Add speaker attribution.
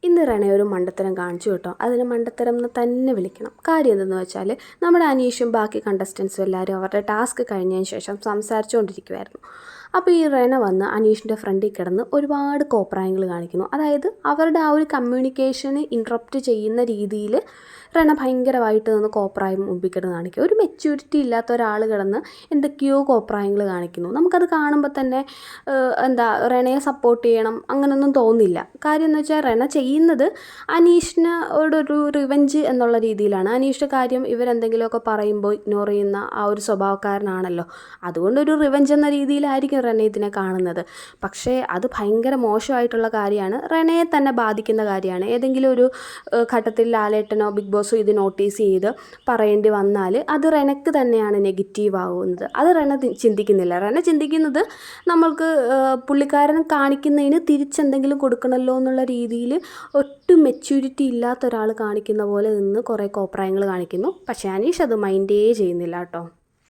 Speaker 1: ഇന്ന് റെന ഒരു മണ്ടത്തരം കാണിച്ചു കേട്ടോ. അതിന് മണ്ടത്തരം എന്ന് തന്നെ വിളിക്കണം. കാര്യം എന്തെന്ന് വെച്ചാൽ നമ്മുടെ അനീഷും ബാക്കി കണ്ടസ്റ്റൻസും എല്ലാവരും അവരുടെ ടാസ്ക് കഴിഞ്ഞതിന് ശേഷം സംസാരിച്ചുകൊണ്ടിരിക്കുമായിരുന്നു. അപ്പോൾ ഈ റെന വന്ന് അനീഷിൻ്റെ ഫ്രണ്ടിൽ കിടന്ന് ഒരുപാട് കോപ്രായങ്ങൾ കാണിക്കുന്നു. അതായത് അവരുടെ ആ ഒരു കമ്മ്യൂണിക്കേഷന് ഇൻട്രപ്റ്റ് ചെയ്യുന്ന രീതിയിൽ റെന ഭയങ്കരമായിട്ട് നിന്ന് കോപ്രായം മുമ്പിൽ കിടന്ന് കാണിക്കും. ഒരു മെച്യൂരിറ്റി ഇല്ലാത്ത ഒരാൾ കിടന്ന് എന്തൊക്കെയോ കോപ്രായങ്ങൾ കാണിക്കുന്നു. നമുക്കത് കാണുമ്പോൾ തന്നെ റെനയെ സപ്പോർട്ട് ചെയ്യണം അങ്ങനെയൊന്നും തോന്നില്ല. കാര്യം എന്ന് വെച്ചാൽ റെന ചെയ്യുന്നത് അനീഷിനോടൊരു റിവെഞ്ച് എന്നുള്ള രീതിയിലാണ്. അനീഷിൻ്റെ കാര്യം ഇവരെന്തെങ്കിലുമൊക്കെ പറയുമ്പോൾ ഇഗ്നോർ ചെയ്യുന്ന ആ ഒരു സ്വഭാവക്കാരനാണല്ലോ. അതുകൊണ്ടൊരു റിവെഞ്ച് എന്ന രീതിയിലായിരിക്കും റെന ഇതിനെ കാണുന്നത്. പക്ഷേ അത് ഭയങ്കര മോശമായിട്ടുള്ള കാര്യമാണ്. റെനയെ തന്നെ ബാധിക്കുന്ന കാര്യമാണ്. ഏതെങ്കിലും ഒരു ഘട്ടത്തിൽ ലാലേട്ടനോ ബിഗ് ബോസോ ഇത് നോട്ടീസ് ചെയ്ത് പറയേണ്ടി വന്നാൽ അത് റെനക്ക് തന്നെയാണ് നെഗറ്റീവ് ആവുന്നത്. അത് റെന ചിന്തിക്കുന്നില്ല. റെന ചിന്തിക്കുന്നത് നമ്മൾക്ക് പുള്ളിക്കാരൻ കാണിക്കുന്നതിന് തിരിച്ചെന്തെങ്കിലും കൊടുക്കണമല്ലോ എന്നുള്ള രീതിയിൽ ഒട്ടും മെച്യൂരിറ്റി ഇല്ലാത്ത ഒരാൾ കാണിക്കുന്ന പോലെ നിന്ന് കുറേ കോപ്രായങ്ങൾ കാണിക്കുന്നു. പക്ഷേ അനീഷ് അത് മൈൻഡേ ചെയ്യുന്നില്ല കേട്ടോ.